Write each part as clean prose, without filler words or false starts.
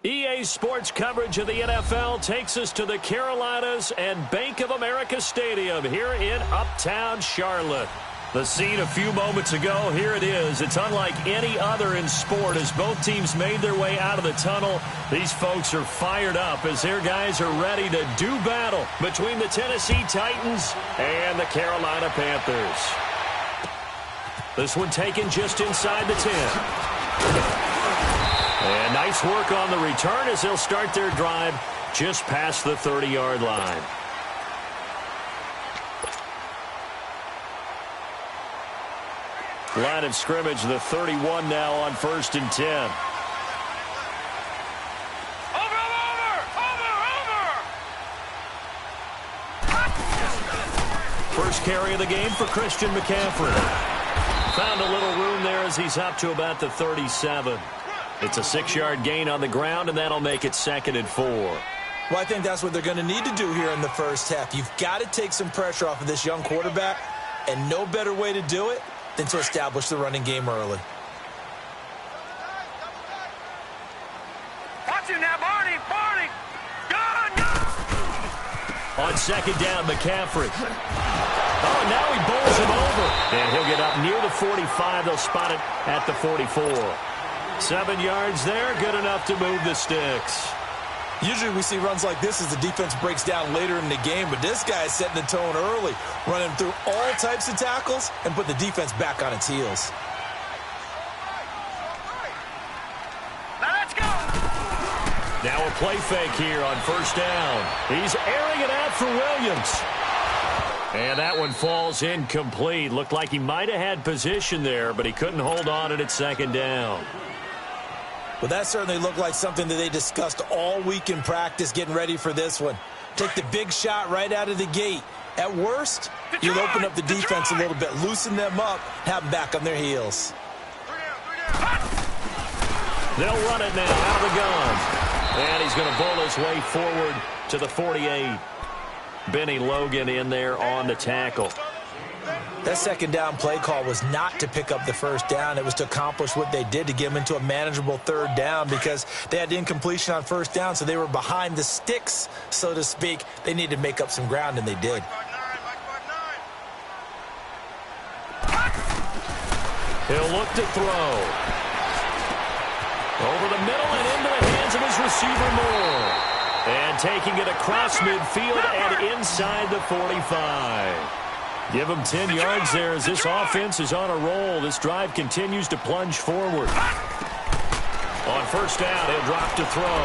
EA Sports coverage of the NFL takes us to the Carolinas and Bank of America Stadium here in Uptown Charlotte. The scene a few moments ago, here it is. It's unlike any other in sport as both teams made their way out of the tunnel. These folks are fired up as their guys are ready to do battle between the Tennessee Titans and the Carolina Panthers. This one taken just inside the 10. And nice work on the return as they'll start their drive just past the 30-yard line. Line of scrimmage, the 31 now on 1st and 10. First carry of the game for Christian McCaffrey. Found a little room there as he's up to about the 37. It's a 6-yard gain on the ground, and that'll make it 2nd and 4. Well, I think that's what they're going to need to do here in the first half. You've got to take some pressure off of this young quarterback, and no better way to do it than to establish the running game early. Watch him now, Barney! Good! On 2nd down, McCaffrey. Oh, now he bowls him over. And he'll get up near the 45. They'll spot it at the 44. 7 yards there, good enough to move the sticks. Usually we see runs like this as the defense breaks down later in the game, but this guy is setting the tone early, running through all types of tackles and put the defense back on its heels. Now let's go! Now a play fake here on 1st down. He's airing it out for Williams. And that one falls incomplete. Looked like he might have had position there, but he couldn't hold on it at 2nd down. Well, that certainly looked like something that they discussed all week in practice getting ready for this one. Take the big shot right out of the gate. At worst, you'll open up the defense a little bit, loosen them up, have them back on their heels. They'll run it now out of the gun. And he's going to bowl his way forward to the 48. Benny Logan in there on the tackle. That 2nd down play call was not to pick up the 1st down. It was to accomplish what they did to get them into a manageable 3rd down because they had incompletion on 1st down, so they were behind the sticks, so to speak. They needed to make up some ground, and they did. He'll look to throw. Over the middle and into the hands of his receiver Moore. And taking it across midfield and inside the 45. Give him 10 yards there as this offense is on a roll. This drive continues to plunge forward. On 1st down, he'll drop to throw.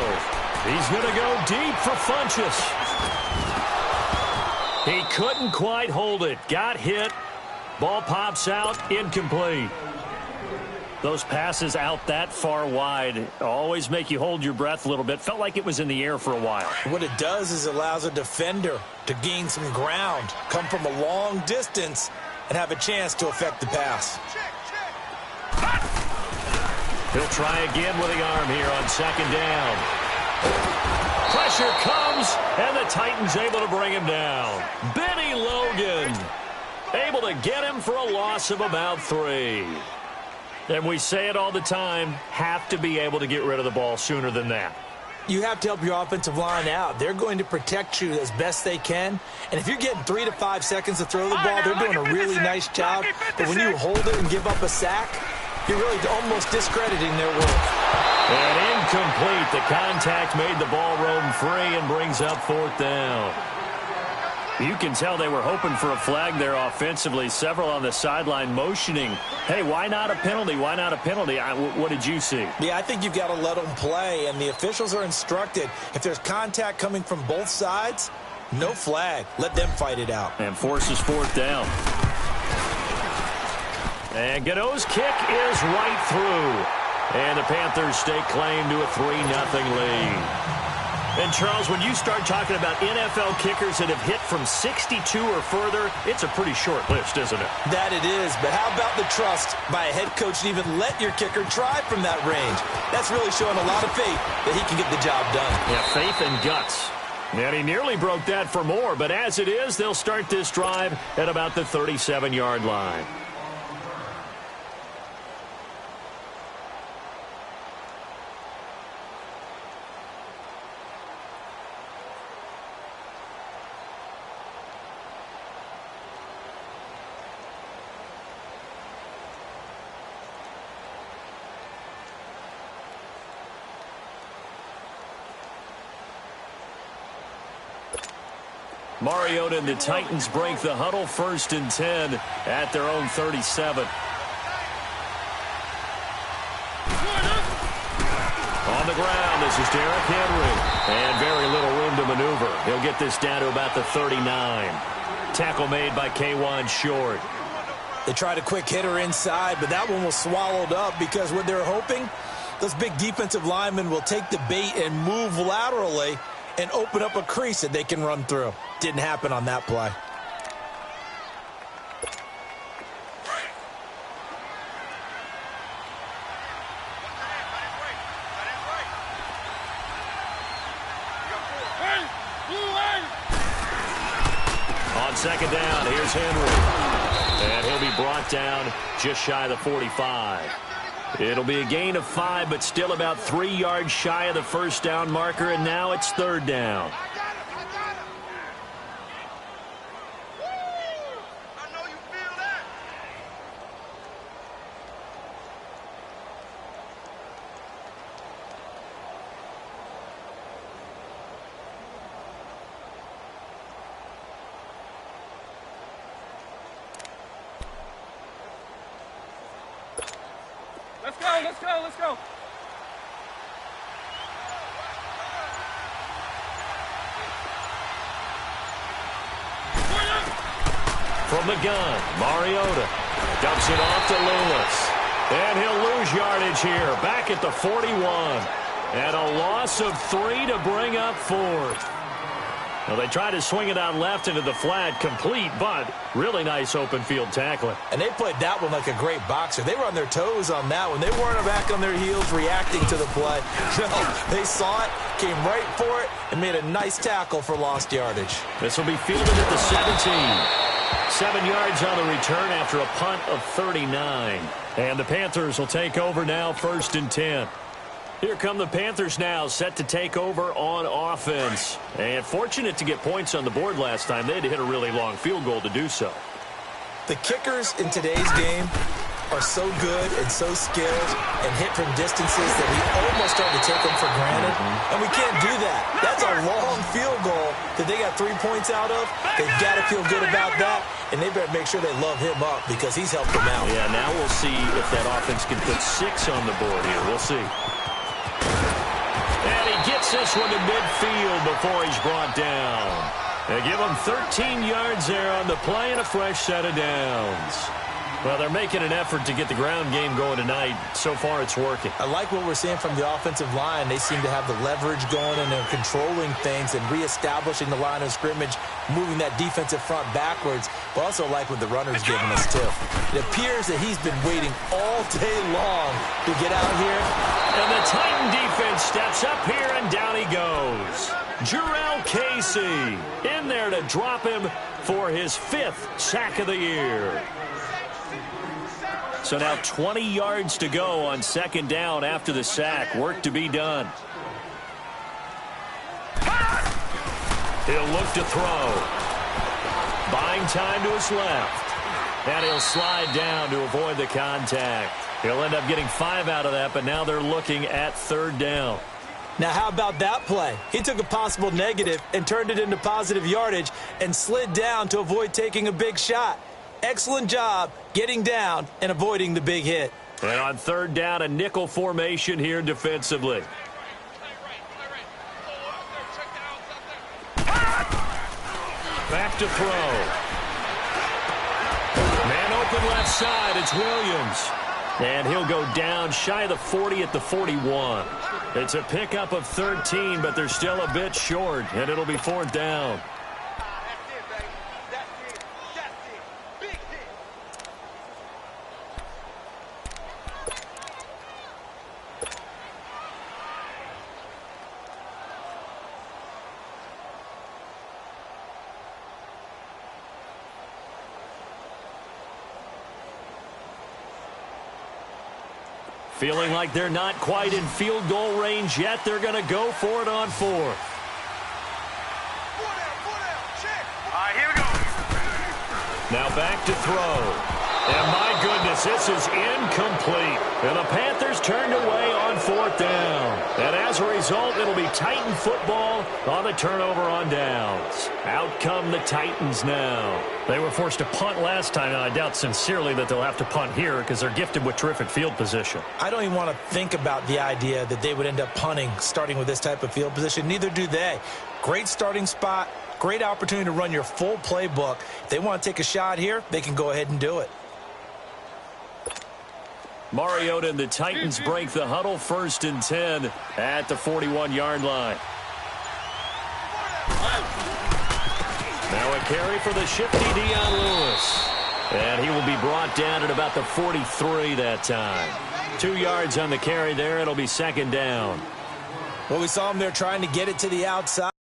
He's going to go deep for Funchess. He couldn't quite hold it. Got hit. Ball pops out. Incomplete. Those passes out that far wide always make you hold your breath a little bit. Felt like it was in the air for a while. What it does is it allows a defender to gain some ground, come from a long distance, and have a chance to affect the pass. He'll try again with the arm here on 2nd down. Pressure comes, and the Titans able to bring him down. Benny Logan able to get him for a loss of about 3. And we say it all the time, have to be able to get rid of the ball sooner than that. You have to help your offensive line out. They're going to protect you as best they can. And if you're getting 3 to 5 seconds to throw the ball, they're doing a really nice job. But when you hold it and give up a sack, you're really almost discrediting their work. And incomplete. The contact made the ball roam free and brings up 4th down. You can tell they were hoping for a flag there offensively. Several on the sideline motioning, hey, why not a penalty? Why not a penalty? What did you see? Yeah, I think you've got to let them play, and the officials are instructed. If there's contact coming from both sides, no flag. Let them fight it out. And forces 4th down. And Godot's kick is right through. And the Panthers stake claim to a 3-0 lead. And, Charles, when you start talking about NFL kickers that have hit from 62 or further, it's a pretty short list, isn't it? That it is, but how about the trust by a head coach to even let your kicker try from that range? That's really showing a lot of faith that he can get the job done. Yeah, faith and guts. And he nearly broke that for more, but as it is, they'll start this drive at about the 37-yard line. Mariota and the Titans break the huddle, 1st and 10 at their own 37. On the ground, this is Derrick Henry. And very little room to maneuver. He'll get this down to about the 39. Tackle made by K'Wan Short. They tried a quick hitter inside, but that one was swallowed up because what they're hoping, those big defensive linemen will take the bait and move laterally and open up a crease that they can run through. Didn't happen on that play. On 2nd down, here's Henry. And he'll be brought down just shy of the 45. It'll be a gain of 5, but still about 3 yards shy of the 1st down marker, and now it's 3rd down. Let's go. From the gun, Mariota dumps it off to Lewis. And he'll lose yardage here, back at the 41. And a loss of 3 to bring up 4th. Well, they tried to swing it out left into the flat, complete, but really nice open field tackling. And they played that one like a great boxer. They were on their toes on that one. They weren't back on their heels reacting to the play. No, they saw it, came right for it, and made a nice tackle for lost yardage. This will be fielded at the 17. 7 yards on the return after a punt of 39. And the Panthers will take over now, 1st and 10. Here come the Panthers now, set to take over on offense. And fortunate to get points on the board last time. They had to hit a really long field goal to do so. The kickers in today's game are so good and so skilled and hit from distances that we almost start to take them for granted. And we can't do that. That's a long field goal that they got 3 points out of. They've got to feel good about that. And they better make sure they love him up because he's helped them out. Yeah, now we'll see if that offense can put 6 on the board here. We'll see. And he gets this one to midfield before he's brought down. They give him 13 yards there on the play and a fresh set of downs. Well, they're making an effort to get the ground game going tonight. So far, it's working. I like what we're seeing from the offensive line. They seem to have the leverage going, and they're controlling things and reestablishing the line of scrimmage, moving that defensive front backwards. But also like what the runner's giving us, too. It appears that he's been waiting all day long to get out here. And the Titan defense steps up here, and down he goes. Jarrell Casey in there to drop him for his 5th sack of the year. So now 20 yards to go on 2nd down after the sack. Work to be done. He'll look to throw. Buying time to his left. And he'll slide down to avoid the contact. He'll end up getting 5 out of that, but now they're looking at 3rd down. Now, how about that play? He took a possible negative and turned it into positive yardage and slid down to avoid taking a big shot. Excellent job getting down and avoiding the big hit. And on 3rd down, a nickel formation here defensively. Back to throw. Man open left side, it's Williams. And he'll go down shy of the 40 at the 41. It's a pickup of 13, but they're still a bit short, and it'll be 4th down. Feeling like they're not quite in field goal range yet. They're going to go for it on 4th. All right, here we go. Now back to throw. And my goodness, this is incomplete. And the Panthers turned away on 4th down. And as a result, it'll be Titan football on the turnover on downs. Out come the Titans now. They were forced to punt last time, and I doubt sincerely that they'll have to punt here because they're gifted with terrific field position. I don't even want to think about the idea that they would end up punting starting with this type of field position. Neither do they. Great starting spot, great opportunity to run your full playbook. If they want to take a shot here, they can go ahead and do it. Mariota and the Titans break the huddle, 1st and 10 at the 41-yard line. Now a carry for the shifty Dion Lewis. And he will be brought down at about the 43 that time. 2 yards on the carry there. It'll be 2nd down. Well, we saw him there trying to get it to the outside.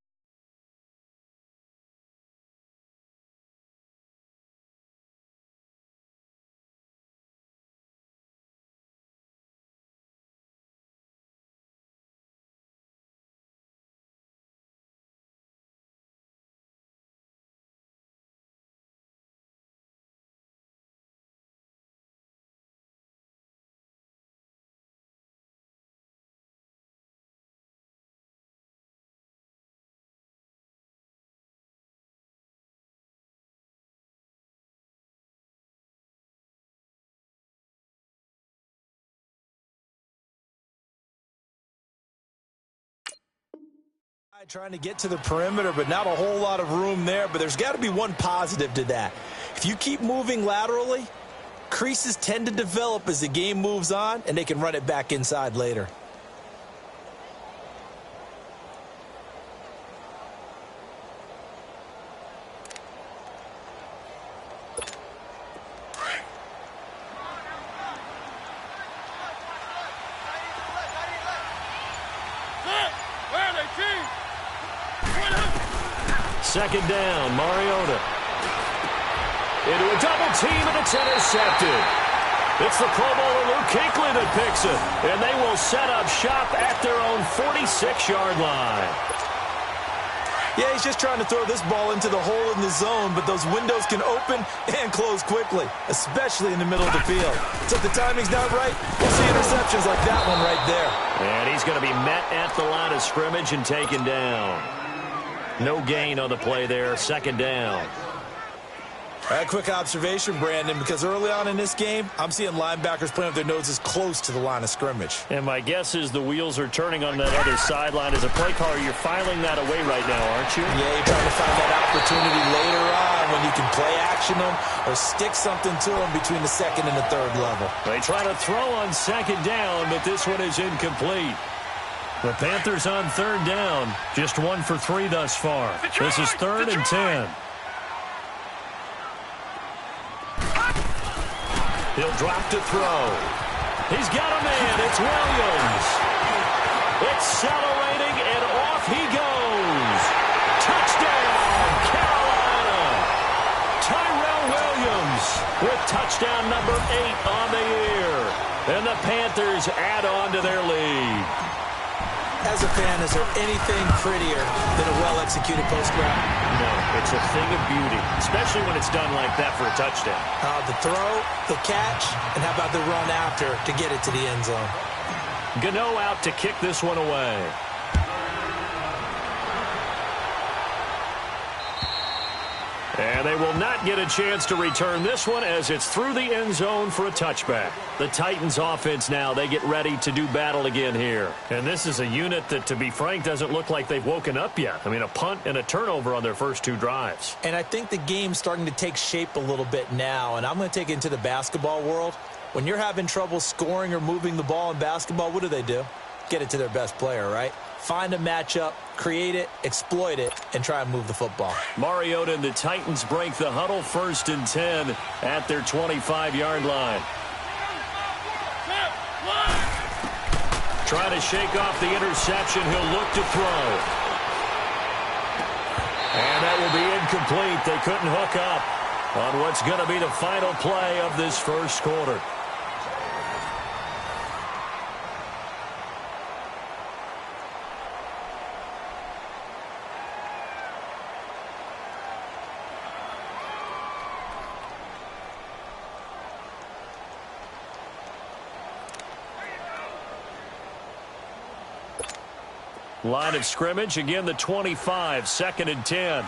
Trying to get to the perimeter, but not a whole lot of room there. But there's got to be one positive to that. If you keep moving laterally, creases tend to develop as the game moves on, and they can run it back inside later. Second down, Mariota. Into a double team, and it's intercepted. It's the Pro Bowler Luke Kuechly that picks it. And they will set up shop at their own 46-yard line. Yeah, he's just trying to throw this ball into the hole in the zone, but those windows can open and close quickly, especially in the middle of the field. So if the timing's not right, we'll see interceptions like that one right there. And he's going to be met at the line of scrimmage and taken down. No gain on the play there, 2nd down. A quick observation, Brandon, because early on in this game, I'm seeing linebackers playing with their noses close to the line of scrimmage. And my guess is the wheels are turning on that other sideline. As a play caller, you're filing that away right now, aren't you? Yeah, you're trying to find that opportunity later on when you can play action them or stick something to them between the 2nd and the 3rd level. They try to throw on 2nd down, but this one is incomplete. The Panthers on 3rd down, just 1 for 3 thus far. This is 3rd and 10. He'll drop to throw. He's got a man. It's Williams. Accelerating, and off he goes. Touchdown, Carolina. Tyrell Williams with touchdown number 8 on the year. And the Panthers add on to their lead. As a fan, is there anything prettier than a well-executed post route? No, it's a thing of beauty, especially when it's done like that for a touchdown. The throw, the catch, and how about the run after to get it to the end zone? Gano out to kick this one away. And they will not get a chance to return this one as it's through the end zone for a touchback. The Titans offense now, they get ready to do battle again here. And this is a unit that, to be frank, doesn't look like they've woken up yet. I mean, a punt and a turnover on their first 2 drives. And I think the game's starting to take shape a little bit now, and I'm going to take it into the basketball world. When you're having trouble scoring or moving the ball in basketball, what do? Get it to their best player, right? Find a matchup, create it, exploit it, and try and move the football. Mariota and the Titans break the huddle, 1st and 10 at their 25-yard line. Trying to shake off the interception. He'll look to throw. And that will be incomplete. They couldn't hook up on what's going to be the final play of this first quarter. Line of scrimmage, again the 25, 2nd and 10.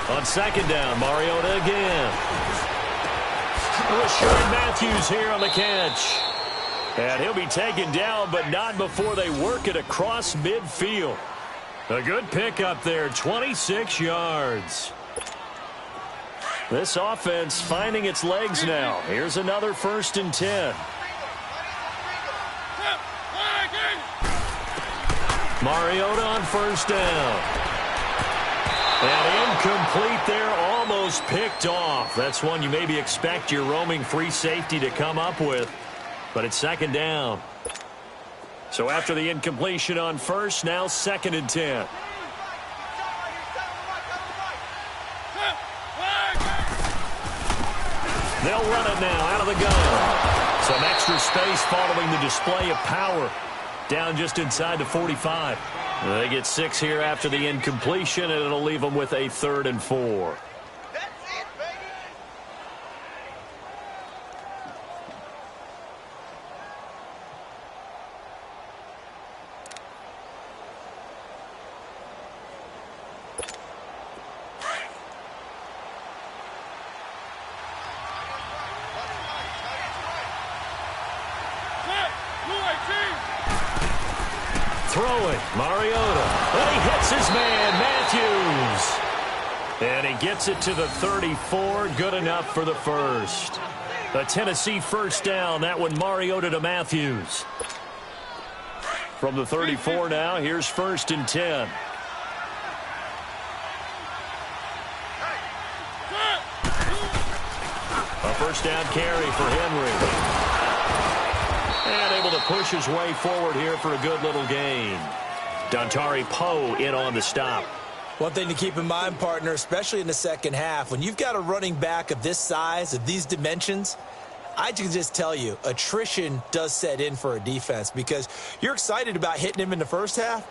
On 2nd down, Mariota again. Rashard Matthews here on the catch. And he'll be taken down, but not before they work it across midfield. A good pickup there, 26 yards. This offense finding its legs now. Here's another 1st and 10. Mariota on 1st down. And incomplete there, almost picked off. That's one you maybe expect your roaming free safety to come up with. But it's 2nd down. So after the incompletion on 1st, now 2nd and 10. They'll run it now out of the gun. Some extra space following the display of power. Down just inside the 45. They get 6 here after the incompletion, and it'll leave them with a 3rd and 4. That's it, baby. Throwing, Mariota. And he hits his man, Matthews. And he gets it to the 34. Good enough for the first. A Tennessee 1st down. That one, Mariota to Matthews. From the 34 now, here's 1st and 10. A 1st down carry for Henry. And able to push his way forward here for a good little gain. Dontari Poe in on the stop. One thing to keep in mind, partner, especially in the second half, when you've got a running back of this size, of these dimensions, I can just tell you, attrition does set in for a defense because you're excited about hitting him in the first half.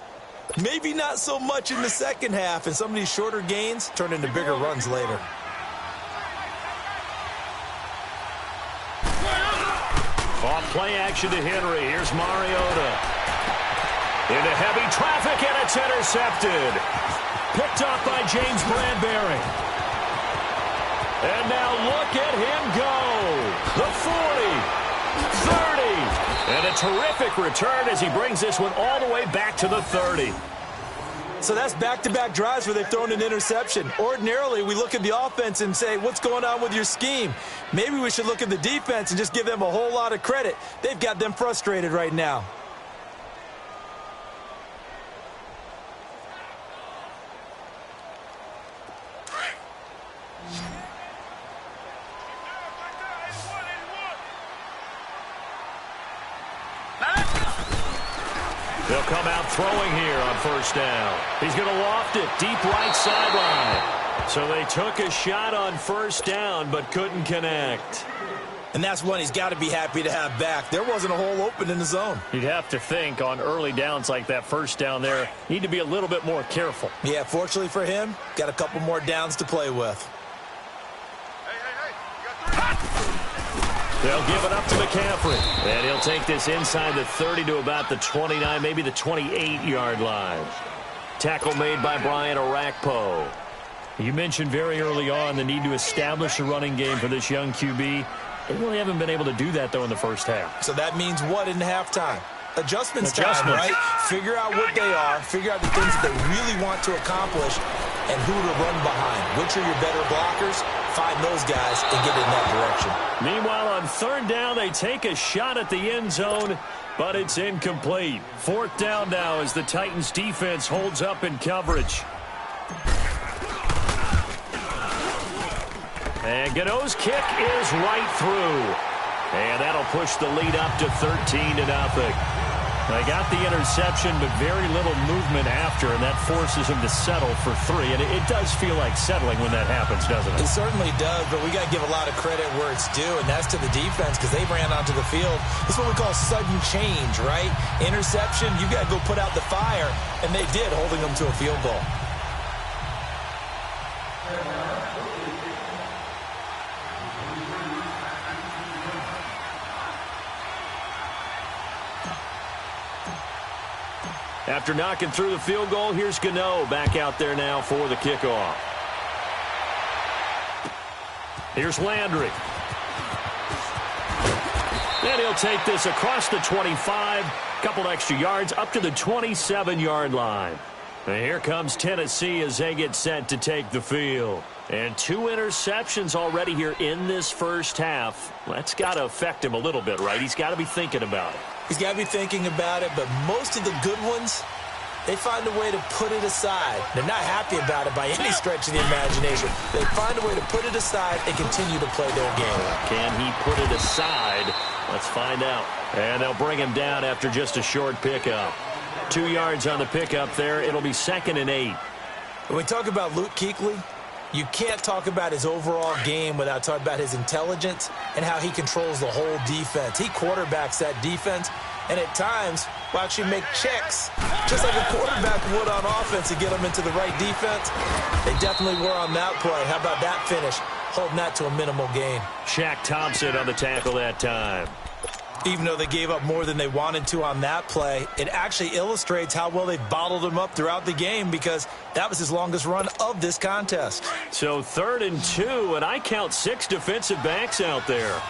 Maybe not so much in the second half, and some of these shorter gains turn into bigger runs later. Off play action to Henry. Here's Mariota. Into heavy traffic, and it's intercepted. Picked up by James Bradbury. And now look at him go. The 40, 30. And a terrific return as he brings this one all the way back to the 30. So that's back-to-back drives where they've thrown an interception. Ordinarily, we look at the offense and say, what's going on with your scheme? Maybe we should look at the defense and just give them a whole lot of credit. They've got them frustrated right now. They'll come out throwing here on 1st down. He's going to loft it deep right sideline. So they took a shot on 1st down but couldn't connect. And that's one he's got to be happy to have back. There wasn't a hole open in the zone. You'd have to think on early downs like that 1st down there, need to be a little bit more careful. Yeah, fortunately for him, got a couple more downs to play with. They'll give it up to McCaffrey. And he'll take this inside the 30 to about the 29, maybe the 28-yard line. Tackle made by Brian Orakpo. You mentioned very early on the need to establish a running game for this young QB. They really haven't been able to do that, though, in the first half. So that means what in halftime? Adjustments time, right? Figure out what they are, figure out the things that they really want to accomplish, and who to run behind. Which are your better blockers? Find those guys and get in that direction. Meanwhile, on 3rd down, they take a shot at the end zone, but it's incomplete. 4th down now as the Titans defense holds up in coverage. And Gano's kick is right through. And that'll push the lead up to 13-0. They got the interception, but very little movement after, and that forces him to settle for 3. And it does feel like settling when that happens, doesn't it? It certainly does, but we got to give a lot of credit where it's due, and that's to the defense because they ran onto the field. This is what we call sudden change, right? Interception, you got to go put out the fire, and they did, holding them to a field goal. After knocking through the field goal, here's Gano back out there now for the kickoff. Here's Landry. And he'll take this across the 25, couple extra yards up to the 27-yard line. And here comes Tennessee as they get set to take the field. And 2 interceptions already here in this first half. That's got to affect him a little bit, right? He's got to be thinking about it. He's got to be thinking about it, but most of the good ones, they find a way to put it aside. They're not happy about it by any stretch of the imagination. They find a way to put it aside and continue to play their game. Can he put it aside? Let's find out. And they'll bring him down after just a short pickup. 2 yards on the pickup there. It'll be 2nd and 8. When we talk about Luke Kuechly, you can't talk about his overall game without talking about his intelligence and how he controls the whole defense. He quarterbacks that defense, and at times will actually make checks, just like a quarterback would on offense to get them into the right defense. They definitely were on that play. How about that finish? Holding that to a minimal gain. Shaq Thompson on the tackle that time. Even though they gave up more than they wanted to on that play, it actually illustrates how well they bottled him up throughout the game because that was his longest run of this contest. So 3rd and 2, and I count 6 defensive backs out there.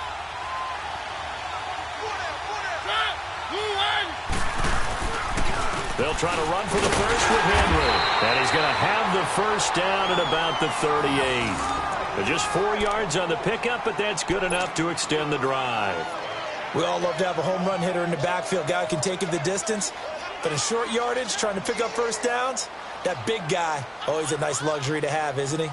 They'll try to run for the first with Henry. And he's going to have the first down at about the 38. But just 4 yards on the pickup, but that's good enough to extend the drive. We all love to have a home run hitter in the backfield. Guy can take it the distance. But in short yardage, trying to pick up first downs, that big guy, always a nice luxury to have, isn't he?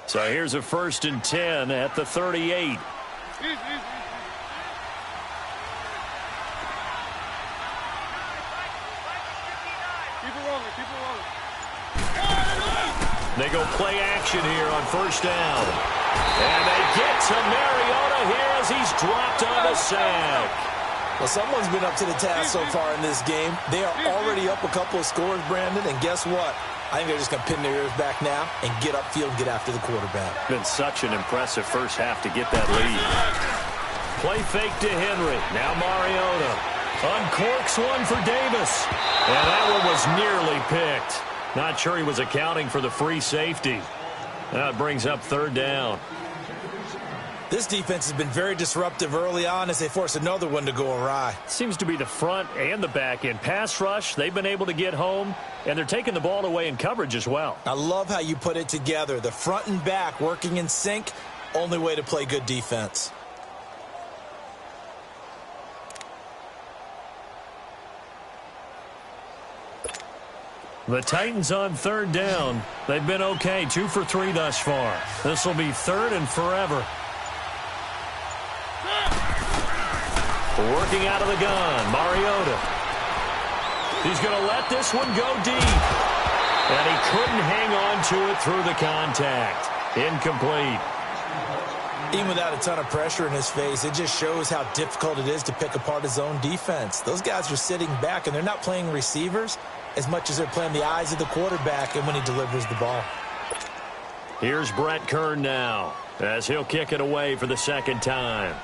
So here's a 1st and 10 at the 38. They go play action here on 1st down. And they get to Mariota here as he's dropped on a sack. Well, someone's been up to the task so far in this game. They are already up a couple of scores, Brandon, and guess what? I think they're just going to pin their ears back now and get upfield and get after the quarterback. Been such an impressive first half to get that lead. Play fake to Henry. Now Mariota. Uncorks one for Davis. And that one was nearly picked. Not sure he was accounting for the free safety. That brings up 3rd down. This defense has been very disruptive early on as they force another one to go awry. Seems to be the front and the back end. Pass rush, they've been able to get home, and they're taking the ball away in coverage as well. I love how you put it together. The front and back working in sync, only way to play good defense. The Titans on 3rd down. They've been okay, 2 for 3 thus far. This will be 3rd and forever. Working out of the gun, Mariota. He's going to let this one go deep. And he couldn't hang on to it through the contact. Incomplete. Even without a ton of pressure in his face, it just shows how difficult it is to pick apart his own defense. Those guys are sitting back, and they're not playing receivers as much as they're playing the eyes of the quarterback and when he delivers the ball. Here's Brett Kern now as he'll kick it away for the 2nd time.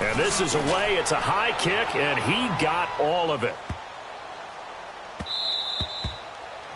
And this is away. It's a high kick, and he got all of it.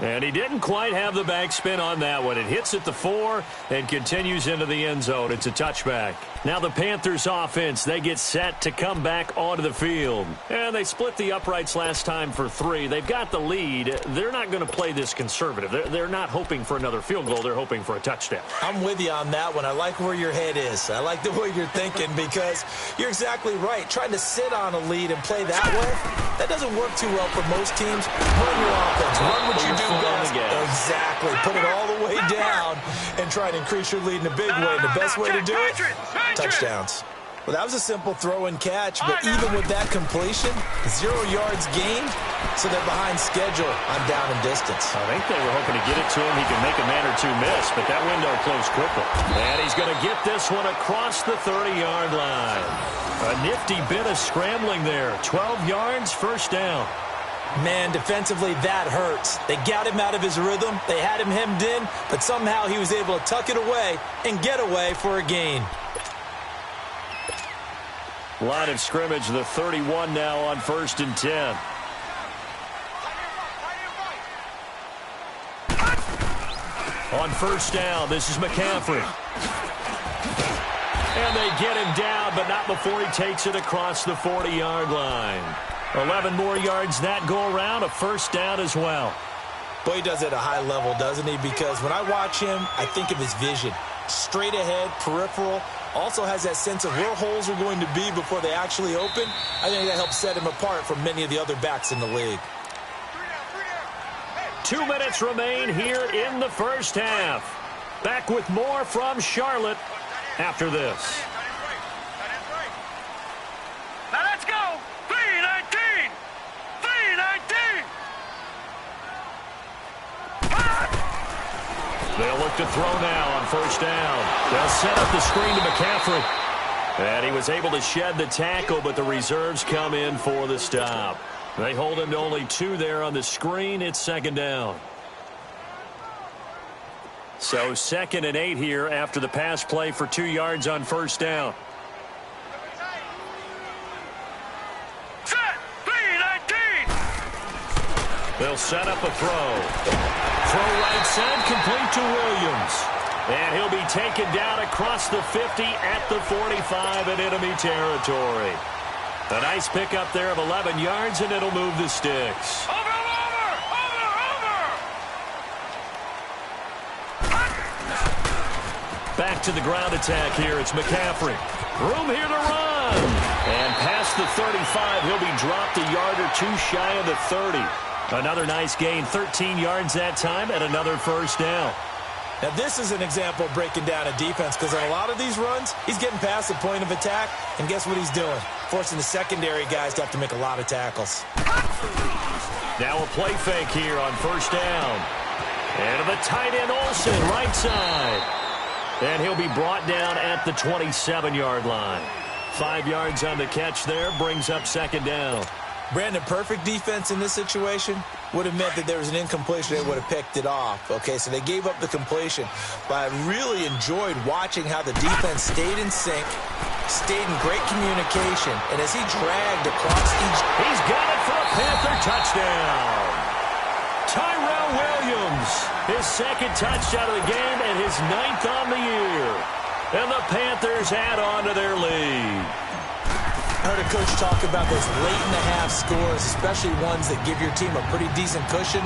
And he didn't quite have the backspin on that one. It hits at the 4 and continues into the end zone. It's a touchback. Now the Panthers offense, they get set to come back onto the field. And they split the uprights last time for 3. They've got the lead. They're not going to play this conservative. They're not hoping for another field goal. They're hoping for a touchdown. I'm with you on that one. I like where your head is. I like the way you're thinking because you're exactly right. Trying to sit on a lead and play that way, that doesn't work too well for most teams. Run your offense. Run what you do best. Exactly. Put it all the way down and try to increase your lead in a big way. And the best way to do it, touchdowns. Well, that was a simple throw and catch, but even with that completion, 0 yards gained, so they're behind schedule on down and distance. I think they were hoping to get it to him. He could make a man or 2 miss, but that window closed quickly. And he's going to get this one across the 30-yard line. A nifty bit of scrambling there. 12 yards, 1st down. Man, defensively, that hurts. They got him out of his rhythm. They had him hemmed in, but somehow he was able to tuck it away and get away for a gain. Line of scrimmage, the 31 now on 1st and 10. On 1st down, this is McCaffrey. And they get him down, but not before he takes it across the 40-yard line. 11 more yards that go around, a 1st down as well. Boy, he does it at a high level, doesn't he? Because when I watch him, I think of his vision. Straight ahead, peripheral, also has that sense of where holes are going to be before they actually open. I think that helps set him apart from many of the other backs in the league. 2 minutes remain here in the 1st half. Back with more from Charlotte after this. Now let's go. 3-19. 3-19. They'll look to throw now on 1st down. They'll set up the screen to McCaffrey. And he was able to shed the tackle, but the reserves come in for the stop. They hold him to only 2 there on the screen. It's 2nd down. So 2nd and 8 here after the pass play for 2 yards on 1st down. Set. 3-19. They'll set up a throw. Throw right side, complete to Williams. And he'll be taken down across the 50 at the 45 in enemy territory. A nice pickup there of 11 yards, and it'll move the sticks. Over. Back to the ground attack here. It's McCaffrey. Room here to run. And past the 35, he'll be dropped a yard or 2 shy of the 30. Another nice gain, 13 yards that time, and another 1st down. Now, this is an example of breaking down a defense because on a lot of these runs, he's getting past the point of attack, and guess what he's doing? Forcing the secondary guys to have to make a lot of tackles. Now a play fake here on 1st down. And to the tight end, Olsen, right side. And he'll be brought down at the 27-yard line. 5 yards on the catch there, brings up 2nd down. Brandon, perfect defense in this situation would have meant that there was an incompletion. They would have picked it off. Okay, so they gave up the completion. But I really enjoyed watching how the defense stayed in sync, stayed in great communication, and as he dragged across each... He's got it for a Panther touchdown. Tyrell Williams, his 2nd touchdown of the game and his 9th on the year. And the Panthers add on to their lead. I heard a coach talk about those late-in-the-half scores, especially ones that give your team a pretty decent cushion.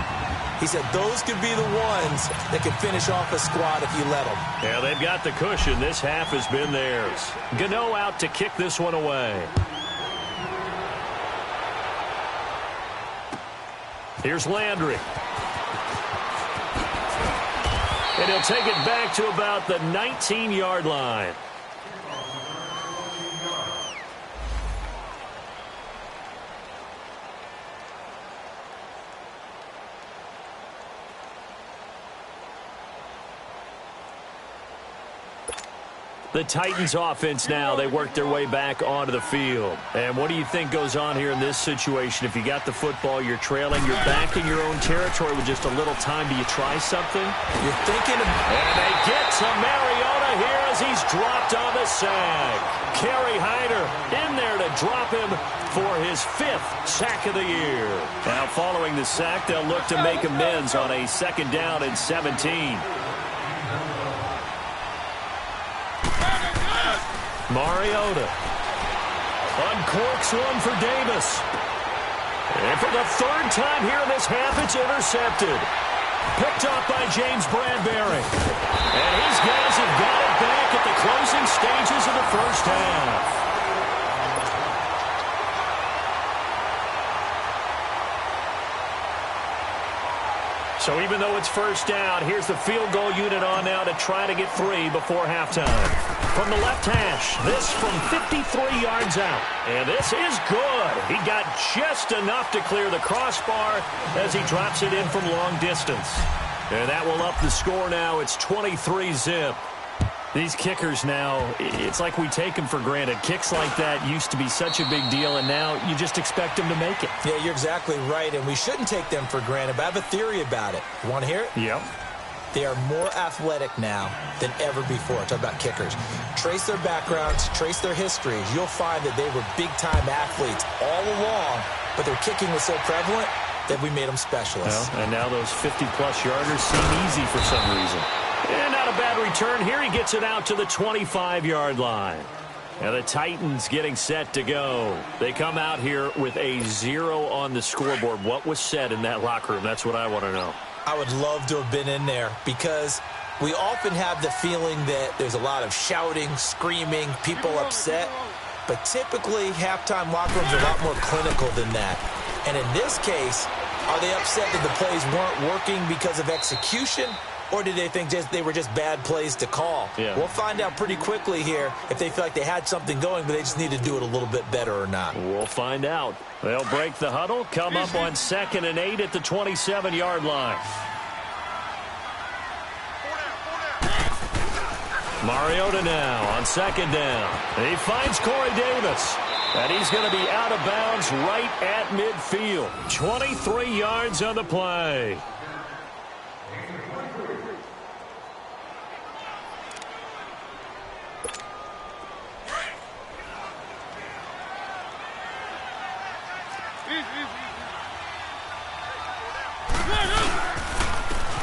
He said those could be the ones that could finish off a squad if you let them. Yeah, they've got the cushion. This half has been theirs. Gano out to kick this one away. Here's Landry. And he'll take it back to about the 19-yard line. The Titans offense now, they work their way back onto the field. And what do you think goes on here in this situation? If you got the football, you're trailing, you're back in your own territory with just a little time. Do you try something? You're thinking of... And they get to Mariota here as he's dropped on the sack. Kerry Hyder in there to drop him for his 5th sack of the year. Now following the sack, they'll look to make amends on a 2nd down and 17. Mariota uncorks one for Davis. And for the 3rd time here in this half, it's intercepted. Picked up by James Bradbury. And his guys have got it back at the closing stages of the 1st half. So even though it's 1st down, here's the field goal unit on now to try to get 3 before halftime. From the left hash, this from 53 yards out. And this is good. He got just enough to clear the crossbar as he drops it in from long distance. And that will up the score now. It's 23-zip. These kickers now, it's like we take them for granted. Kicks like that used to be such a big deal, and now you just expect them to make it. Yeah, you're exactly right, and we shouldn't take them for granted, but I have a theory about it. You want to hear it? Yep. They are more athletic now than ever before. Talk about kickers. Trace their backgrounds, trace their histories. You'll find that they were big-time athletes all along, but their kicking was so prevalent that we made them specialists. Well, and now those 50-plus yarders seem easy for some reason. And not a bad return. Here he gets it out to the 25-yard line. And the Titans getting set to go. They come out here with a 0 on the scoreboard. What was said in that locker room? That's what I want to know. I would love to have been in there because we often have the feeling that there's a lot of shouting, screaming, people upset. But typically, halftime locker rooms are a lot more clinical than that. And in this case, are they upset that the plays weren't working because of execution? Or did they think they were just bad plays to call? Yeah. We'll find out pretty quickly here if they feel like they had something going, but they just need to do it a little bit better or not. We'll find out. They'll break the huddle, come up on 2nd and 8 at the 27-yard line. Mariota now on 2nd down. He finds Corey Davis. And he's going to be out of bounds right at midfield. 23 yards on the play.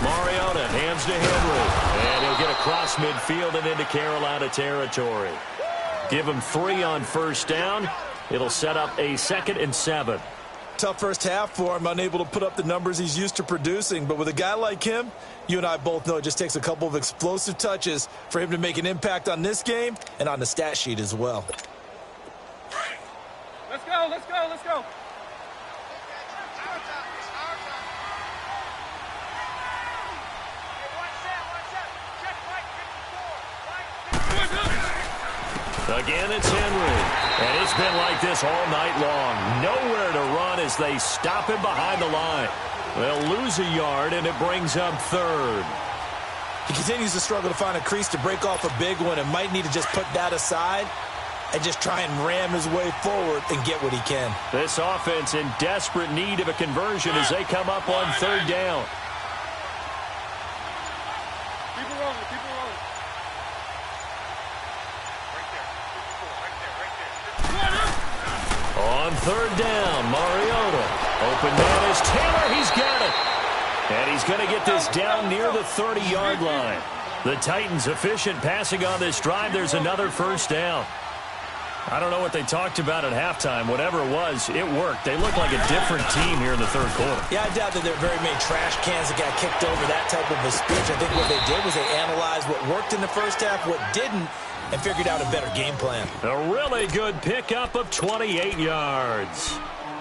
Mariota hands to Henry, and he'll get across midfield and into Carolina territory. Give him 3 on 1st down. It'll set up a 2nd and 7. Tough first half for him, unable to put up the numbers he's used to producing. But with a guy like him, you and I both know it just takes a couple of explosive touches for him to make an impact on this game and on the stat sheet as well. Let's go, let's go, let's go. Again, it's Henry. And it's been like this all night long. Nowhere to run as they stop him behind the line. They'll lose a yard, and it brings up 3rd. He continues to struggle to find a crease to break off a big one and might need to just put that aside and just try and ram his way forward and get what he can. This offense in desperate need of a conversion as they come up on 3rd down. Keep it rolling, keep it rolling. On 3rd down, Mariota. Open man is Taylor. He's got it. And he's going to get this down near the 30-yard line. The Titans efficient passing on this drive. There's another 1st down. I don't know what they talked about at halftime. Whatever it was, it worked. They look like a different team here in the 3rd quarter. Yeah, I doubt that there are very many trash cans that got kicked over that type of a speech. I think what they did was they analyzed what worked in the first half, what didn't, and figured out a better game plan. A really good pickup of 28 yards.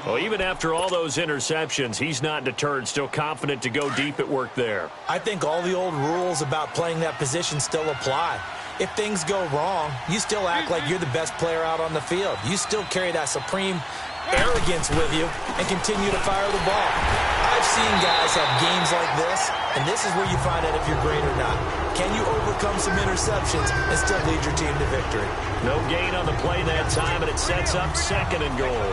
Well, even after all those interceptions, he's not deterred, still confident to go deep at work there. I think all the old rules about playing that position still apply. If things go wrong, you still act like you're the best player out on the field. You still carry that supreme arrogance with you and continue to fire the ball. I've seen guys have games like this, and this is where you find out if you're great or not. Can you overcome some interceptions and still lead your team to victory? No gain on the play that time, and it sets up 2nd and goal.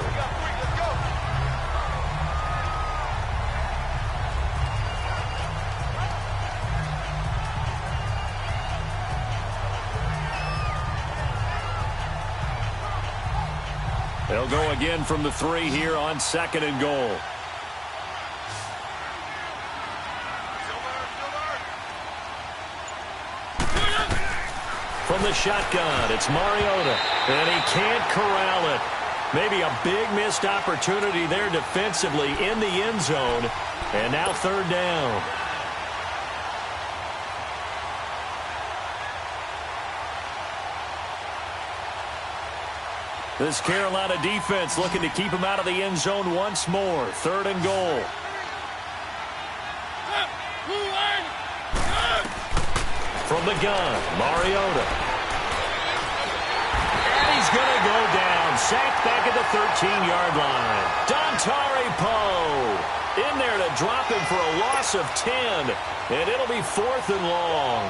They'll go again from the 3 here on 2nd and goal. From the shotgun, it's Mariota, and he can't corral it. Maybe a big missed opportunity there defensively in the end zone, and now 3rd down. This Carolina defense looking to keep him out of the end zone once more. 3rd and goal. From the gun, Mariota. And he's going to go down. Sacked back at the 13-yard line. Dontari Poe in there to drop him for a loss of 10. And it'll be 4th and long.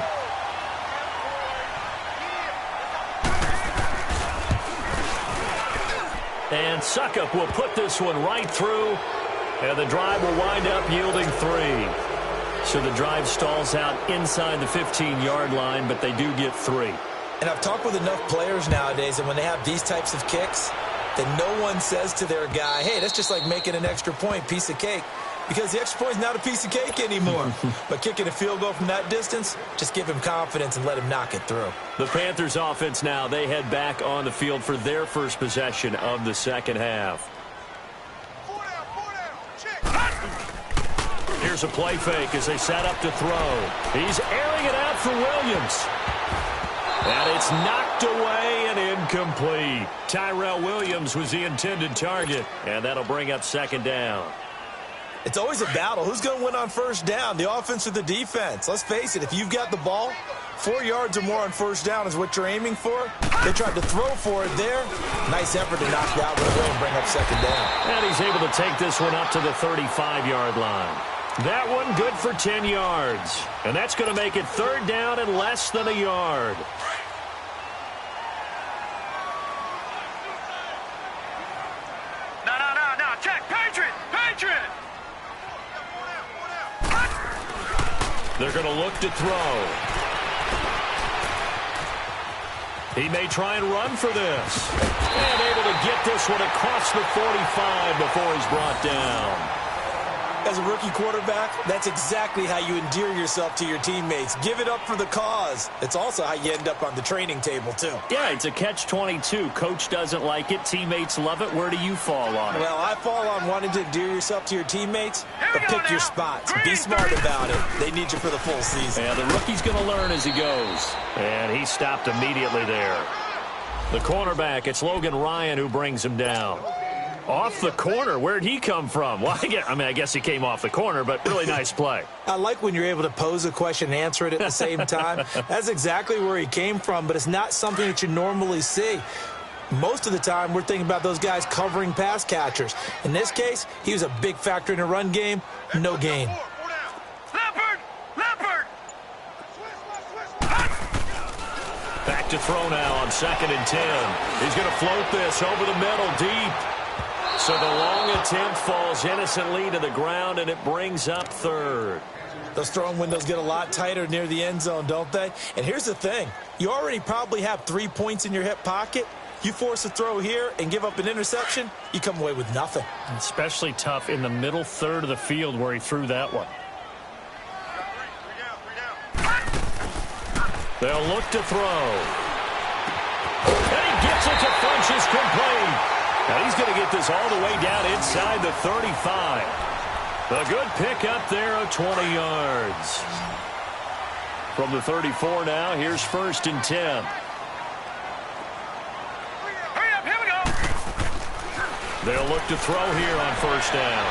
And Suckup will put this one right through, and the drive will wind up yielding 3. So the drive stalls out inside the 15-yard line, but they do get 3. And I've talked with enough players nowadays, and when they have these types of kicks, that no one says to their guy, hey, that's just like making an extra point, piece of cake. Because the extra point is not a piece of cake anymore. But kicking a field goal from that distance, just give him confidence and let him knock it through. The Panthers offense now, they head back on the field for their first possession of the second half. Here's a play fake as they set up to throw. He's airing it out for Williams. And it's knocked away and incomplete. Tyrell Williams was the intended target, and that'll bring up second down. It's always a battle. Who's going to win on first down, the offense or the defense? Let's face it, if you've got the ball, 4 yards or more on first down is what you're aiming for. They tried to throw for it there. Nice effort to knock it out with a way and bring up second down. And he's able to take this one up to the 35-yard line. That one good for 10 yards. And that's going to make it third down and less than a yard. No. Check. Patriot. They're going to look to throw. He may try and run for this. And able to get this one across the 45 before he's brought down. As a rookie quarterback, that's exactly how you endear yourself to your teammates. Give it up for the cause. It's also how you end up on the training table, too. Yeah, it's a catch-22. Coach doesn't like it. Teammates love it. Where do you fall on it? Well, I fall on wanting to endear yourself to your teammates, but pick your spots. Be smart about it. They need you for the full season. Yeah, the rookie's going to learn as he goes. And he stopped immediately there. The cornerback, it's Logan Ryan who brings him down. Off the corner. Where'd he come from? Well, I guess he came off the corner, but really nice play. I like when you're able to pose a question and answer it at the same time. That's exactly where he came from, but it's not something that you normally see. Most of the time, we're thinking about those guys covering pass catchers. In this case, he was a big factor in the run game. No gain. Leopard! Back to throw now on 2nd and 10. He's going to float this over the middle deep. So the long attempt falls innocently to the ground, and it brings up third. Those throwing windows get a lot tighter near the end zone, don't they? And here's the thing. You already probably have 3 points in your hip pocket. You force a throw here and give up an interception, you come away with nothing. Especially tough in the middle third of the field where he threw that one. They'll look to throw. And he gets it to Funchess complete. And he's going to get this all the way down inside the 35. A good pick up there of 20 yards. From the 34 now, here's 1st and 10. Hurry up, here we go. They'll look to throw here on first down.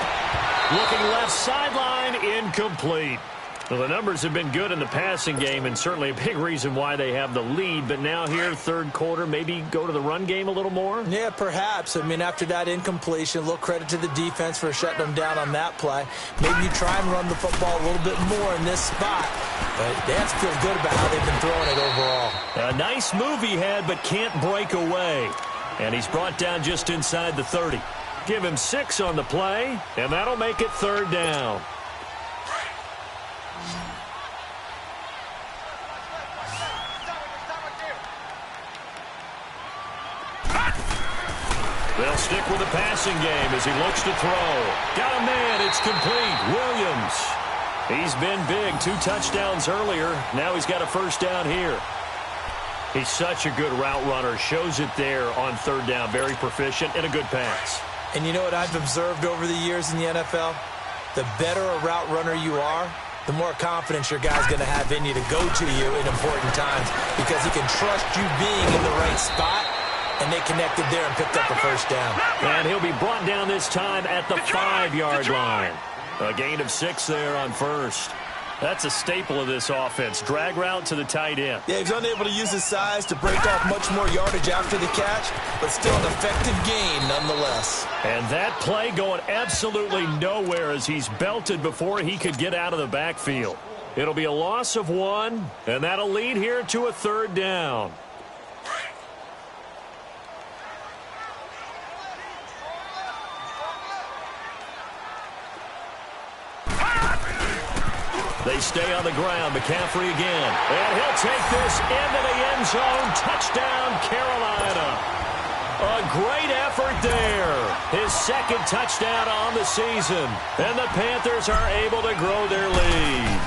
Looking left sideline, incomplete. Well, the numbers have been good in the passing game, and certainly a big reason why they have the lead. But now here, third quarter, maybe go to the run game a little more? Yeah, perhaps. I mean, after that incompletion, a little credit to the defense for shutting them down on that play. Maybe you try and run the football a little bit more in this spot. But they have to feel good about how they've been throwing it overall. A nice move he had, but can't break away. And he's brought down just inside the 30. Give him 6 on the play, and that'll make it third down. They'll stick with the passing game as he looks to throw. Got a man. It's complete. Williams. He's been big. 2 touchdowns earlier. Now he's got a first down here. He's such a good route runner. Shows it there on third down. Very proficient and a good pass. And you know what I've observed over the years in the NFL? The better a route runner you are, the more confidence your guy's going to have in you to go to you in important times because he can trust you being in the right spot. And they connected there and picked up a first down. And he'll be brought down this time at the 5-yard line. A gain of 6 there on first. That's a staple of this offense. Drag route to the tight end. Yeah, he's unable to use his size to break off much more yardage after the catch, but still an effective gain nonetheless. And that play going absolutely nowhere as he's belted before he could get out of the backfield. It'll be a loss of 1, and that'll lead here to a third down. They stay on the ground. McCaffrey again. And he'll take this into the end zone. Touchdown, Carolina. A great effort there. His second touchdown on the season. And the Panthers are able to grow their lead.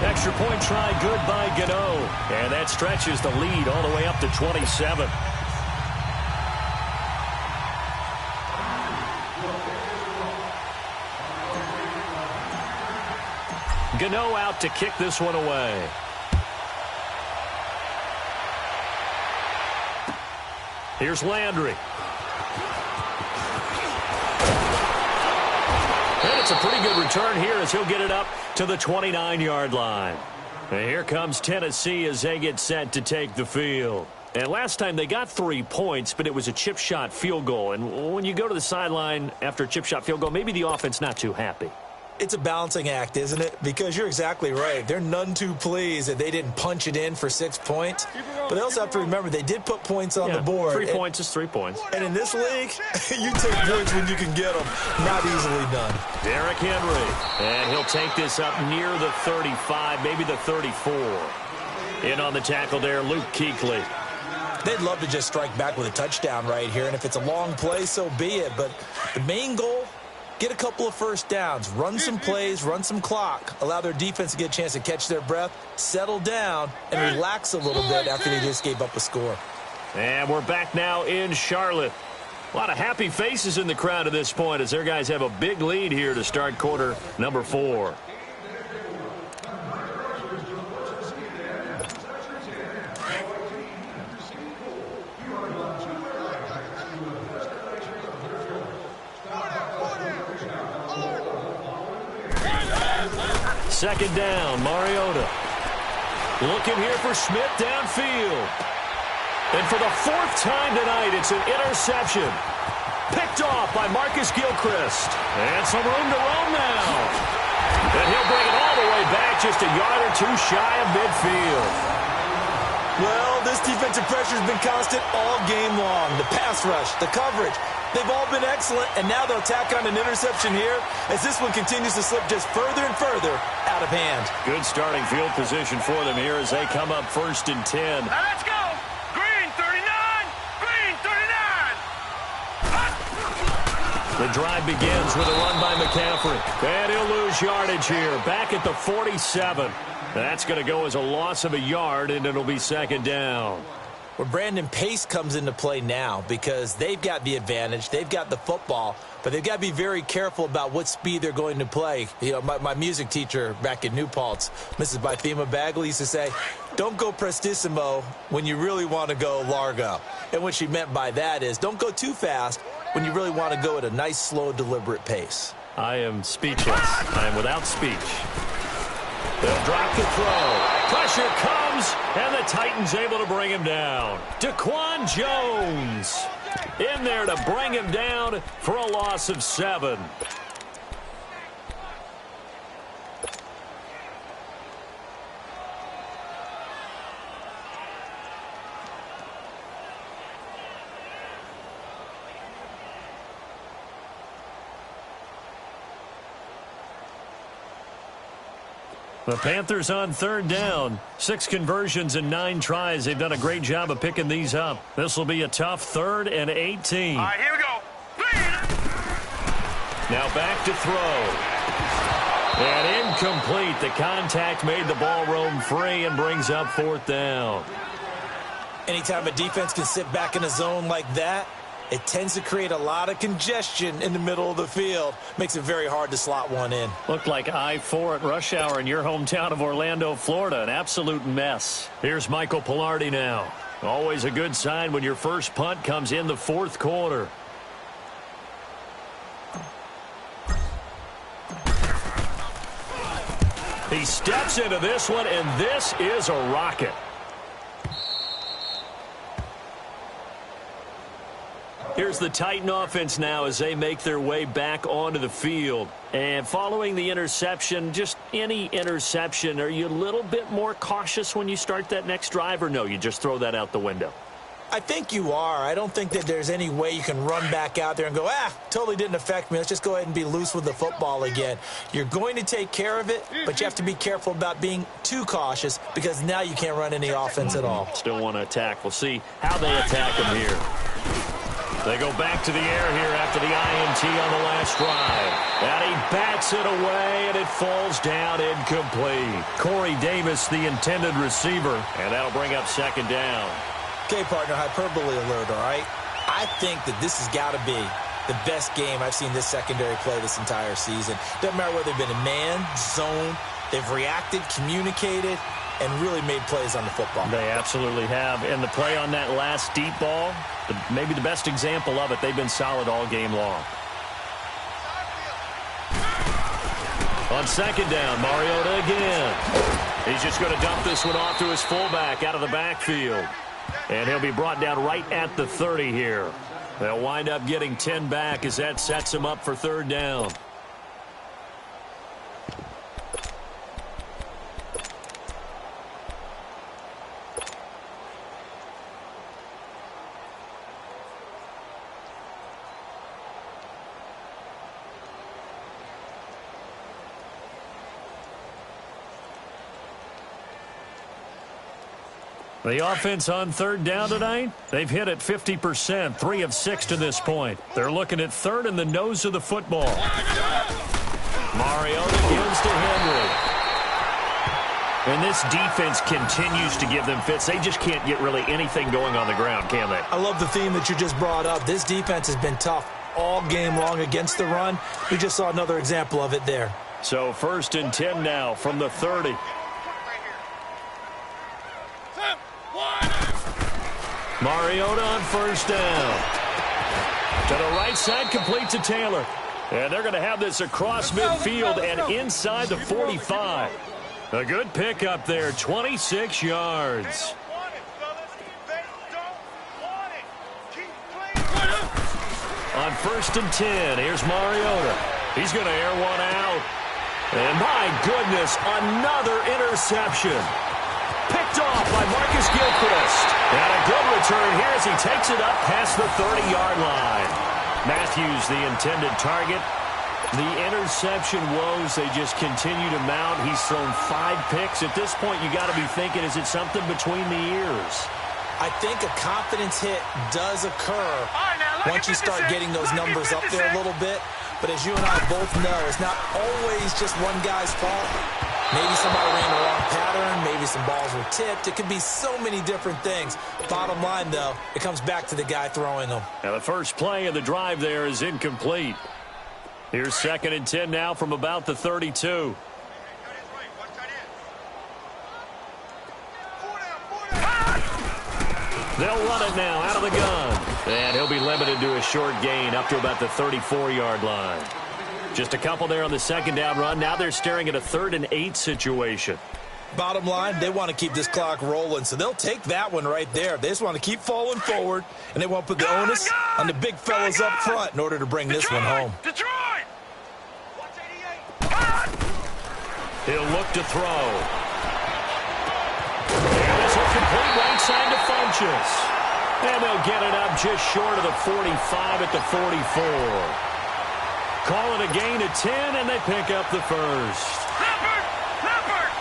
Extra point try good by Gano. And that stretches the lead all the way up to 27. Gano out to kick this one away. Here's Landry. And it's a pretty good return here as he'll get it up to the 29-yard line. And here comes Tennessee as they get set to take the field. And last time they got 3 points, but it was a chip shot field goal. And when you go to the sideline after a chip shot field goal, maybe the offense not too happy. It's a balancing act, isn't it? Because you're exactly right. They're none too pleased that they didn't punch it in for 6 points. But they also have to remember they did put points on the board. 3 points is 3 points. And in this league, you take points when you can get them. Not easily done. Derrick Henry. And he'll take this up near the 35, maybe the 34. In on the tackle there, Luke Kuechly. They'd love to just strike back with a touchdown right here. And if it's a long play, so be it. But the main goal, get a couple of first downs, run some plays, run some clock, allow their defense to get a chance to catch their breath, settle down, and relax a little bit after they just gave up a score. And we're back now in Charlotte. A lot of happy faces in the crowd at this point as their guys have a big lead here to start quarter number 4. Second down, Mariota. Looking here for Smith downfield. And for the 4th time tonight, it's an interception. Picked off by Marcus Gilchrist. And some room to roam now. And he'll bring it all the way back just a yard or 2 shy of midfield. Well, this defensive pressure has been constant all game long. The pass rush, the coverage, they've all been excellent, and now they'll tack on an interception here as this one continues to slip just further and further out of hand. Good starting field position for them here as they come up 1st and 10. Now let's go. Green 39. Green 39. The drive begins with a run by McCaffrey. And he'll lose yardage here. Back at the 47. That's going to go as a loss of a yard, and it'll be 2nd down. Well, Brandon, pace comes into play now because they've got the advantage. They've got the football, but they've got to be very careful about what speed they're going to play. You know, my music teacher back in New Paltz, Mrs. Bythema Bagley, used to say, don't go prestissimo when you really want to go largo. And what she meant by that is don't go too fast when you really want to go at a nice, slow, deliberate pace. I am speechless. I am without speech. They'll drop the throw. Pressure comes, and the Titans able to bring him down. Daquan Jones in there to bring him down for a loss of 7. The Panthers on 3rd down. 6 conversions and 9 tries. They've done a great job of picking these up. This will be a tough 3rd and 18. All right, here we go. Now back to throw. And incomplete. The contact made the ball roam free and brings up 4th down. Anytime a defense can sit back in a zone like that, it tends to create a lot of congestion in the middle of the field. Makes it very hard to slot one in. Looked like I-4 at rush hour in your hometown of Orlando, Florida. An absolute mess. Here's Michael Pilardi now. Always a good sign when your first punt comes in the 4th quarter. He steps into this one, and this is a rocket. Here's the Titan offense now as they make their way back onto the field. And following the interception, just any interception, are you a little bit more cautious when you start that next drive, or no, you just throw that out the window? I think you are. I don't think that there's any way you can run back out there and go, totally didn't affect me. Let's just go ahead and be loose with the football again. You're going to take care of it, but you have to be careful about being too cautious because now you can't run any offense at all. Still want to attack. We'll see how they attack him here. They go back to the air here after the INT on the last drive. And he bats it away, and it falls down incomplete. Corey Davis, the intended receiver, and that'll bring up second down. Okay, partner, hyperbole alert, all right? I think that this has got to be the best game I've seen this secondary play this entire season. Doesn't matter whether they've been in man, zone, they've reacted, communicated, and really made plays on the football. They absolutely have. And the play on that last deep ball, maybe the best example of it, they've been solid all game long. On second down, Mariota again. He's just going to dump this one off to his fullback out of the backfield. And he'll be brought down right at the 30 here. They'll wind up getting 10 back as that sets him up for third down. The offense on third down tonight, they've hit it 50%, 3 of 6 to this point. They're looking at third in the nose of the football. Mariota gives to Henry. And this defense continues to give them fits. They just can't get really anything going on the ground, can they? I love the theme that you just brought up. This defense has been tough all game long against the run. We just saw another example of it there. So 1st and 10 now from the 30. Mariota on first down. To the right side, complete to Taylor. And they're going to have this across midfield and inside the 45. A good pickup there, 26 yards. On 1st and 10, here's Mariota. He's going to air one out. And my goodness, another interception. Picked off by Marcus Gilchrist. And a good return here as he takes it up past the 30-yard line. Matthews, the intended target. The interception woes, they just continue to mount. He's thrown 5 picks. At this point, you got to be thinking, is it something between the ears? I think a confidence hit does occur once you start getting those numbers up there a little bit. But as you and I both know, it's not always just one guy's fault. Maybe somebody ran the wrong pattern. Maybe some balls were tipped. It could be so many different things. Bottom line, though, it comes back to the guy throwing them. Now the first play of the drive there is incomplete. Here's 2nd and 10 now from about the 32. They'll run it now out of the gun. And he'll be limited to a short gain up to about the 34-yard line. Just a couple there on the 2nd down run. Now they're staring at a 3rd and 8 situation. Bottom line, they want to keep this clock rolling, so they'll take that one right there. They just want to keep falling forward, and they want to put the onus on the big fellas up front in order to bring this one home. Detroit! He'll look to throw. And this will complete right side to Funchess. And they'll get it up just short of the 45 at the 44. Call it a gain of 10, and they pick up the first. Leopard! Leopard!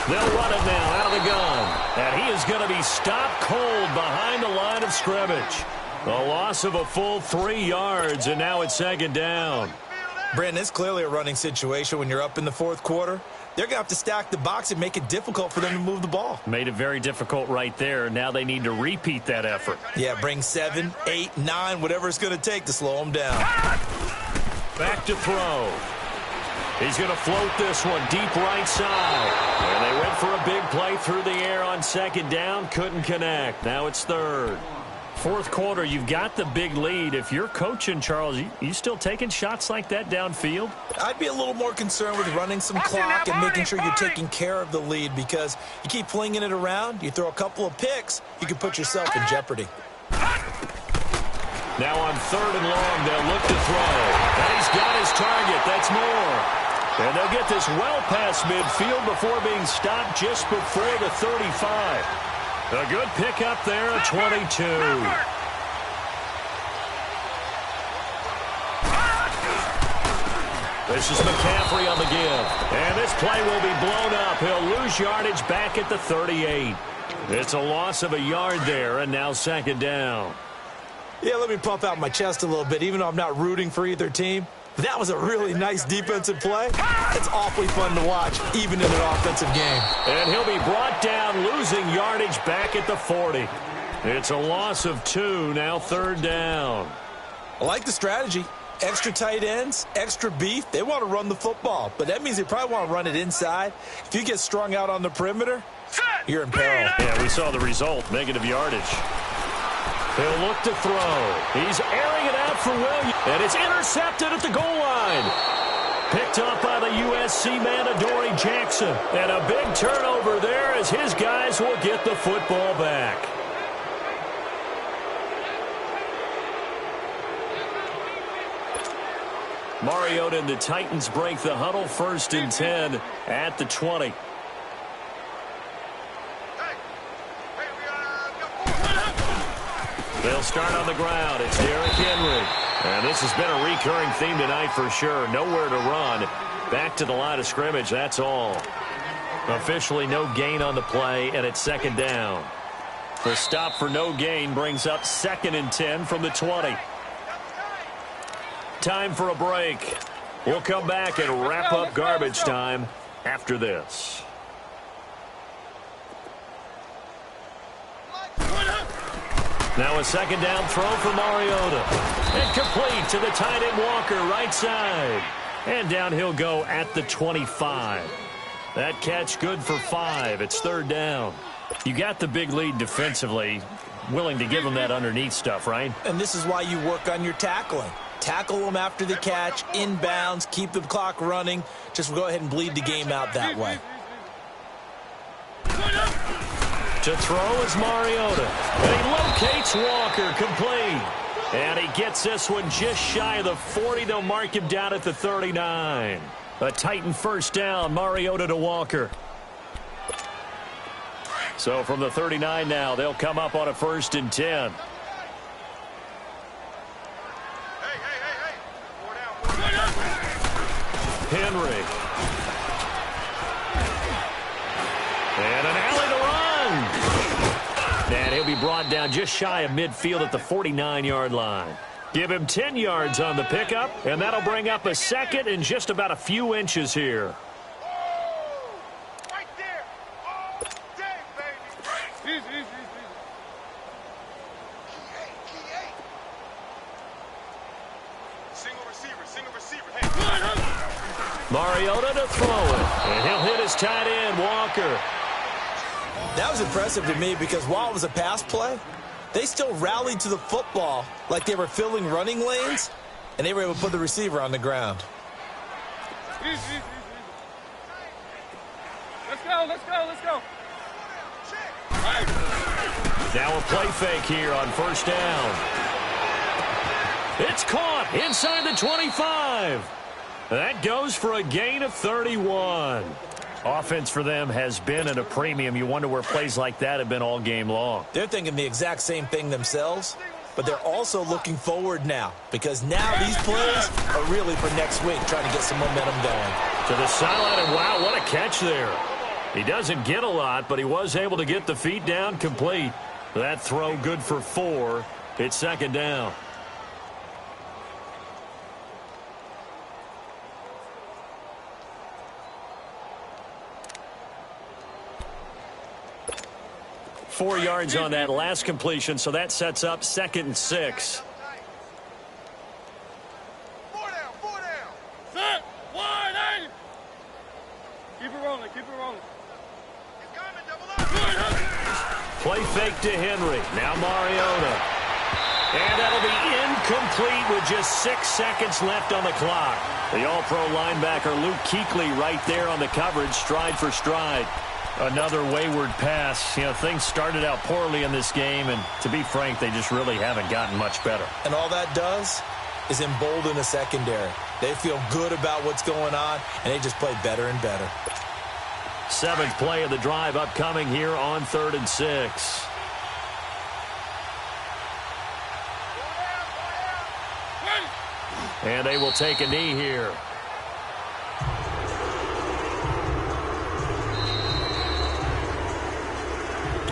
They'll run it now out of the gun. And he is going to be stopped cold behind the line of scrimmage. A loss of a full 3 yards, and now it's 2nd down. Brandon, it's clearly a running situation when you're up in the 4th quarter. They're going to have to stack the box and make it difficult for them to move the ball. Made it very difficult right there. Now they need to repeat that effort. Yeah, bring 7, 8, 9, whatever it's going to take to slow them down. Back to throw. He's going to float this one deep right side. And they went for a big play through the air on 2nd down. Couldn't connect. Now it's 3rd. 4th quarter, you've got the big lead. If you're coaching, Charles, you still taking shots like that downfield? I'd be a little more concerned with running some clock and making sure you're taking care of the lead, because you keep flinging it around, you throw a couple of picks, you can put yourself in jeopardy. Now on 3rd and long, they'll look to throw. And he's got his target. That's Moore. And they'll get this well past midfield before being stopped just before the 35. A good pickup there at 22. This is McCaffrey on the give. And this play will be blown up. He'll lose yardage back at the 38. It's a loss of a yard there, and now second down. Yeah, let me puff out my chest a little bit, even though I'm not rooting for either team. That was a really nice defensive play. It's awfully fun to watch, even in an offensive game. And he'll be brought down, losing yardage back at the 40. It's a loss of 2, now third down. I like the strategy. Extra tight ends, extra beef. They want to run the football, but that means they probably want to run it inside. If you get strung out on the perimeter, you're in peril. Yeah, we saw the result, negative yardage. He'll look to throw. He's airing it out for Williams. And it's intercepted at the goal line. Picked up by the USC man, Adoree Jackson. And a big turnover there as his guys will get the football back. Mariota and the Titans break the huddle, 1st and 10 at the 20. They'll start on the ground. It's Derrick Henry. And this has been a recurring theme tonight for sure. Nowhere to run. Back to the line of scrimmage, that's all. Officially no gain on the play, and it's second down. The stop for no gain brings up 2nd and 10 from the 20. Time for a break. We'll come back and wrap up garbage time after this. Now a second down throw for Mariota. And complete to the tight end Walker, right side. And down he'll go at the 25. That catch good for 5. It's third down. You got the big lead defensively. Willing to give them that underneath stuff, right? And this is why you work on your tackling. Tackle them after the catch, inbounds, keep the clock running. Just go ahead and bleed the game out that way. To throw is Mariota. And he locates Walker, complete. And he gets this one just shy of the 40. They'll mark him down at the 39. A Titan first down, Mariota to Walker. So from the 39 now, they'll come up on a 1st and 10. Henry. And an alley to run. And he'll be brought down just shy of midfield at the 49-yard line. Give him 10 yards on the pickup, and that'll bring up a 2nd and just about a few inches here. Right there. Oh, dang, baby. Key eight. Single receiver. Hey. Mariota to throw it. And he'll hit his tight end, Walker. That was impressive to me because while it was a pass play, they still rallied to the football like they were filling running lanes, and they were able to put the receiver on the ground. Let's go. Now a play fake here on first down. It's caught inside the 25. That goes for a gain of 31. Offense for them has been at a premium. You wonder where plays like that have been all game long. They're thinking the exact same thing themselves, but they're also looking forward now because now these plays are really for next week, trying to get some momentum going. To the sideline, and wow, what a catch there. He doesn't get a lot, but he was able to get the feet down complete. That throw good for 4. It's second down. Four yards on that last completion, so that sets up 2nd and 6. Four down. Set. Wide eight. Keep it rolling. He's coming, double up. Play fake to Henry. Now Mariota. And that'll be incomplete with just 6 seconds left on the clock. The all-pro linebacker Luke Kuechly right there on the coverage, stride for stride. Another wayward pass. You know, things started out poorly in this game, and to be frank, they just really haven't gotten much better. And all that does, is embolden the secondary. They feel good about what's going on, and they just play better and better. 7th play of the drive upcoming here on 3rd and 6. And they will take a knee here.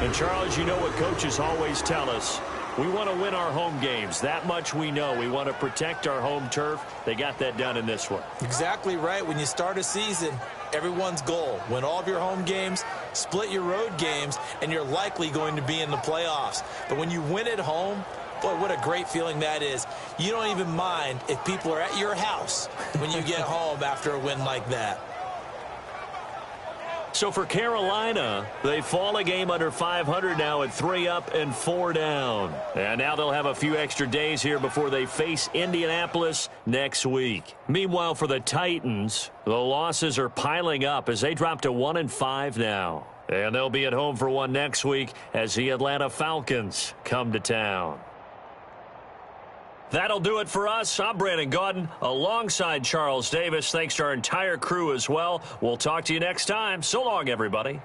And, Charles, you know what coaches always tell us. We want to win our home games. That much we know. We want to protect our home turf. They got that done in this one. Exactly right. When you start a season, everyone's goal, win all of your home games, split your road games, and you're likely going to be in the playoffs. But when you win at home, boy, what a great feeling that is. You don't even mind if people are at your house when you get home after a win like that. So for Carolina, they fall a game under 500 now at 3 up and 4 down. And now they'll have a few extra days here before they face Indianapolis next week. Meanwhile, for the Titans, the losses are piling up as they drop to 1 and 5 now. And they'll be at home for one next week as the Atlanta Falcons come to town. That'll do it for us. I'm Brandon Gaudin alongside Charles Davis. Thanks to our entire crew as well. We'll talk to you next time. So long, everybody.